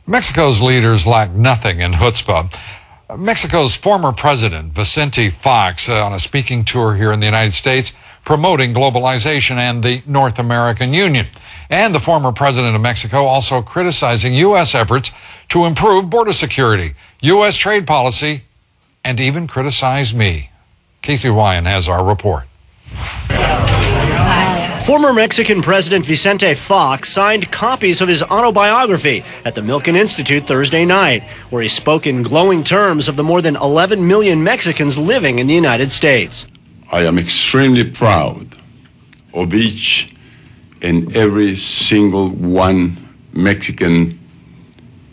Mexico's leaders lack nothing in chutzpah. Mexico's former president, Vicente Fox, on a speaking tour here in the United States, promoting globalization and the North American Union. And the former president of Mexico also criticizing U.S. efforts to improve border security, U.S. trade policy, and even criticized me. Casey Ryan has our report. Former Mexican President Vicente Fox signed copies of his autobiography at the Milken Institute Thursday night, where he spoke in glowing terms of the more than 11 million Mexicans living in the United States. I am extremely proud of each and every single one Mexican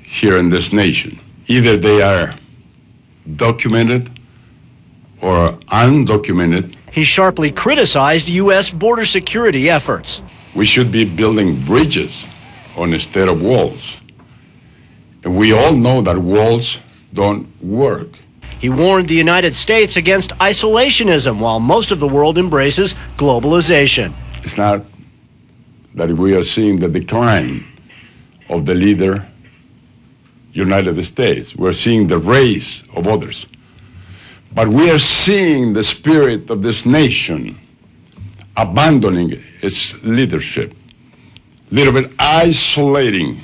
here in this nation. Either they are documented or undocumented. He sharply criticized U.S. border security efforts. We should be building bridges instead of walls. And we all know that walls don't work. He warned the United States against isolationism while most of the world embraces globalization. It's not that we are seeing the decline of the leader, United States. We're seeing the rise of others. But we are seeing the spirit of this nation abandoning its leadership, a little bit isolating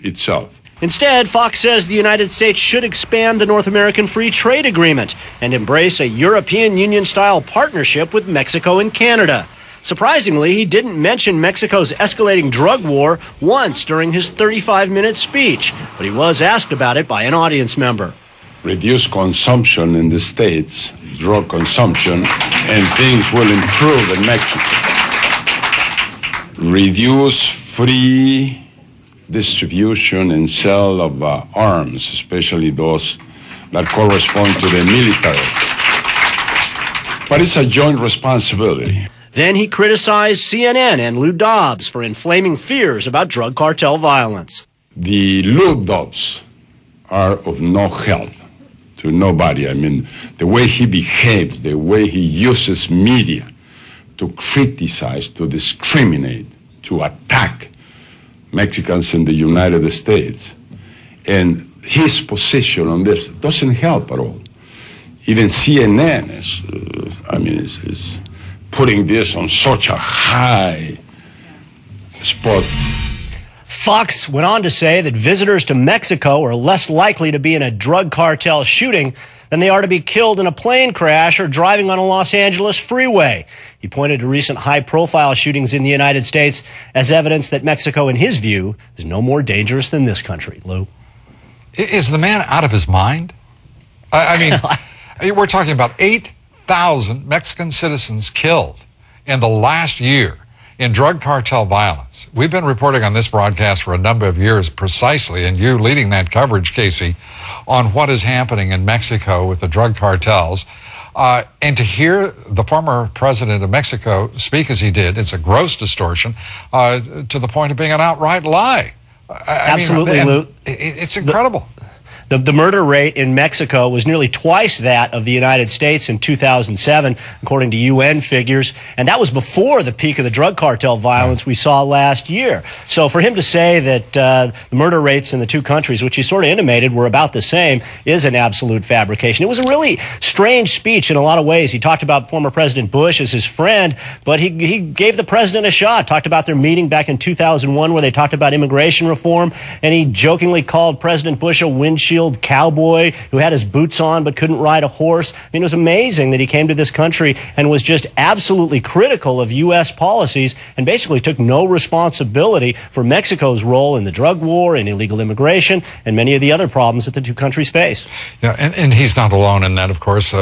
itself. Instead, Fox says the United States should expand the North American Free Trade Agreement and embrace a European Union-style partnership with Mexico and Canada. Surprisingly, he didn't mention Mexico's escalating drug war once during his 35-minute speech, but he was asked about it by an audience member. Reduce consumption in the States, drug consumption, and things will improve in Mexico. Reduce free distribution and sale of arms, especially those that correspond to the military. But it's a joint responsibility. Then he criticized CNN and Lou Dobbs for inflaming fears about drug cartel violence. The Lou Dobbs are of no help to nobody. I mean, the way he behaves, the way he uses media to criticize, to discriminate, to attack Mexicans in the United States. And his position on this doesn't help at all. Even CNN is putting this on such a high spot. Fox went on to say that visitors to Mexico are less likely to be in a drug cartel shooting than they are to be killed in a plane crash or driving on a Los Angeles freeway. He pointed to recent high-profile shootings in the United States as evidence that Mexico, in his view, is no more dangerous than this country. Lou? Is the man out of his mind? I mean, we're talking about 8,000 Mexican citizens killed in the last year in drug cartel violence. We've been reporting on this broadcast for a number of years precisely, and you leading that coverage, Casey, on what is happening in Mexico with the drug cartels. And to hear the former president of Mexico speak as he did, it's a gross distortion to the point of being an outright lie. Absolutely, Lou. It's incredible. The murder rate in Mexico was nearly twice that of the United States in 2007, according to UN figures, and that was before the peak of the drug cartel violence we saw last year. So for him to say that the murder rates in the two countries, which he sort of intimated were about the same, is an absolute fabrication. It was a really strange speech in a lot of ways. He talked about former President Bush as his friend, but he gave the president a shot, talked about their meeting back in 2001 where they talked about immigration reform, and he jokingly called President Bush a windshield cowboy who had his boots on but couldn't ride a horse. I mean, it was amazing that he came to this country and was just absolutely critical of U.S. policies and basically took no responsibility for Mexico's role in the drug war and illegal immigration and many of the other problems that the two countries face. Yeah, and he's not alone in that, of course.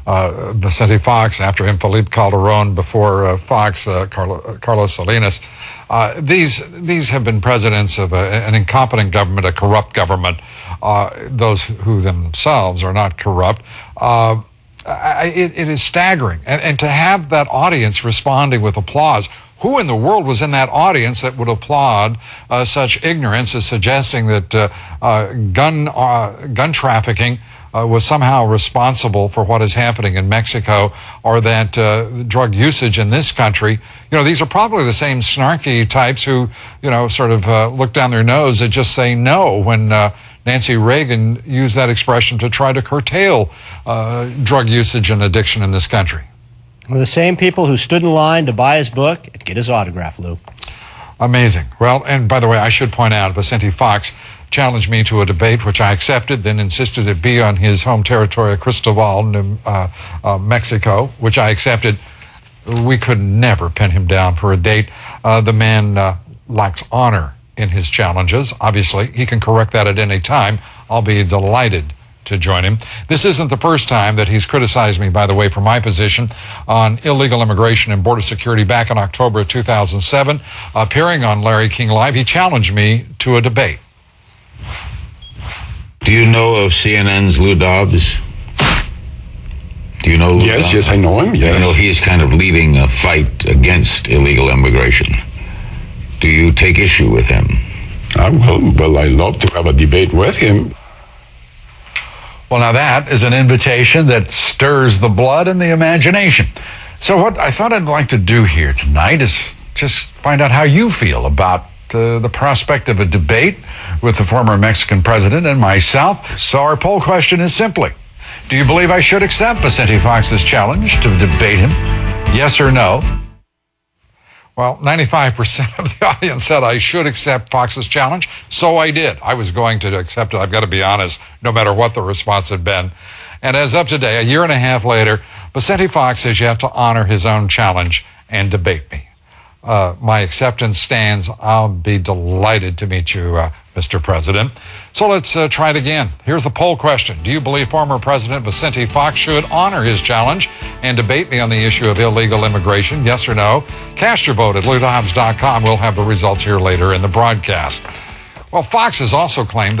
Vicente Fox, after him, Felipe Calderon, before Fox, Carlos Salinas. These have been presidents of an incompetent government, a corrupt government, those who themselves are not corrupt. It is staggering. And to have that audience responding with applause, who in the world was in that audience that would applaud such ignorance as suggesting that gun trafficking was somehow responsible for what is happening in Mexico, or that drug usage in this country. These are probably the same snarky types who, sort of look down their nose and just say no when Nancy Reagan used that expression to try to curtail drug usage and addiction in this country. We're the same people who stood in line to buy his book and get his autograph, Lou. Amazing. Well, and by the way, I should point out, Vicente Fox challenged me to a debate, which I accepted, then insisted it be on his home territory of Cristobal, Mexico, which I accepted. We could never pin him down for a date. The man lacks honor in his challenges. Obviously, he can correct that at any time. I'll be delighted to join him. This isn't the first time that he's criticized me, by the way, for my position on illegal immigration and border security. Back in October of 2007, appearing on Larry King Live, he challenged me to a debate. Do you know of CNN's Lou Dobbs? Do you know Lou Dobbs? Yes, I know him, yes. You know, he is kind of leading a fight against illegal immigration. Do you take issue with him? Well, I love to have a debate with him. Well, now that is an invitation that stirs the blood and the imagination. So what I thought I'd like to do here tonight is just find out how you feel about the prospect of a debate with the former Mexican president and myself. So our poll question is simply, do you believe I should accept Vicente Fox's challenge to debate him? Yes or no? Well, 95% of the audience said I should accept Fox's challenge, so I did. I was going to accept it, I've got to be honest, no matter what the response had been. And as of today, a year and a half later, Vicente Fox has yet to honor his own challenge and debate me. My acceptance stands. I'll be delighted to meet you, Mr. President. So let's try it again. Here's the poll question. Do you believe former President Vicente Fox should honor his challenge and debate me on the issue of illegal immigration? Yes or no? Cast your vote at LouDobbs.com. We'll have the results here later in the broadcast. Well, Fox has also claimed